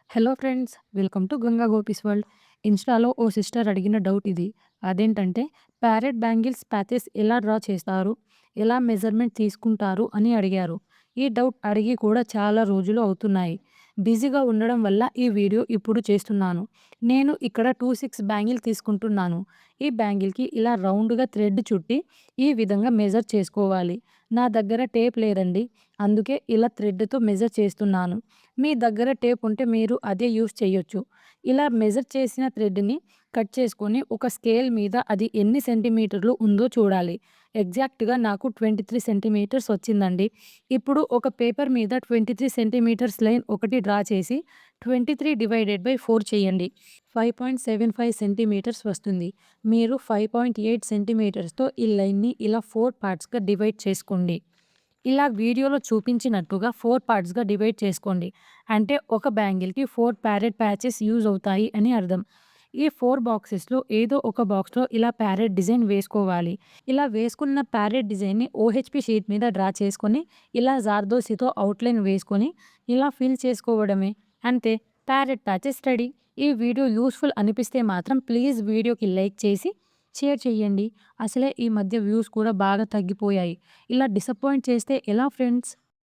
Hello friends, welcome to Ganga gopis world. ఇన్‌స్టాలో ఓ sister అడిగిన doubt ఇది. అదేంటంటే ప్యారెట్ బ్యాంగిల్స్ ప్యాచెస్ ఎలా డ్రా చేస్తారు? ఎలా మెజర్‌మెంట్ తీసుకుంటారు అని అడిగారు. ఈ డౌట్ అడిగి కూడా చాలా రోజులు అవుతున్నాయి. బిజీగా ఉండడం వల్ల ఈ వీడియో ఇప్పుడు చేస్తున్నాను. నేను ఇక్కడ 26 బ్యాంగిల్ తీసుకుంటున్నాను. ఈ బ్యాంగిల్‌కి ఇలా రౌండ్‌గా థ్రెడ్ చుట్టి ఈ విధంగా మెజర్ చేసుకోవాలి. నా దగ్గర టేప్ లేదండి. అందుకే ఇలా థ్రెడ్‌తో మెజర్ చేస్తున్నాను. మీ దగ్గర టేప్ ఉంటే మీరు అదే యూజ్ చేయొచ్చు. ఇలా మెజర్ చేసిన థ్రెడ్‌ని కట్ చేసుకొని ఒక స్కేల్ మీద అది ఎన్ని సెంటీమీటర్లు ఉందో చూడాలి. ఎగ్జాక్ట్‌గా నాకు 23 సెంటీమీటర్స్ వచ్చిందండి. ఇప్పుడు ఒక పేపర్ మీద 23 సెంటీమీటర్స్ లైన్ ఒకటి డ్రా చేసి 23/4 చేయండి. 5.75 సెంటీమీటర్స్ వస్తుంది. మీరు 5.8 సెంటీమీటర్స్‌తో ఈ లైన్‌ని ఇలా 4 పార్ట్స్‌గా డివైడ్ చేసుకోండి. ఇలా వీడియోలో చూపించినట్టుగా 4 పార్ట్స్‌గా డివైడ్ చేసుకోండి. అంటే ఒక బ్యాంగిల్‌కి 4 ప్యారెట్ ప్యాచెస్ యూజ్ అవుతాయి అని అర్థం. ఈ 4 బాక్సెస్‌లో ఏదో ఒక బాక్స్‌లో ఇలా ప్యారెట్ డిజైన్ వేసుకోవాలి. ఇలా వేసుకున్న ప్యారెట్ డిజైన్‌ని ఓహెచ్‌పి షీట్ మీద డ్రా చేసుకొని, ఇలా జార్దోసితో అవుట్‌లైన్ వేసుకొని, ఇలా ఫిల్ చేసుకోవడమే. అంతే, ప్యారెట్ ప్యాచెస్ రెడీ. ఈ వీడియో యూజ్‌ఫుల్ అనిపిస్తే మాత్రం ప్లీజ్ వీడియోకి లైక్ చేసి, షేర్ చేయండి. అసలే ఈ మధ్య వ్యూస్ కూడా బాగా తగ్గిపోయాయి. ఇలా డిసప్పాయింట్ చేస్తే ఎలా ఫ్రెండ్స్?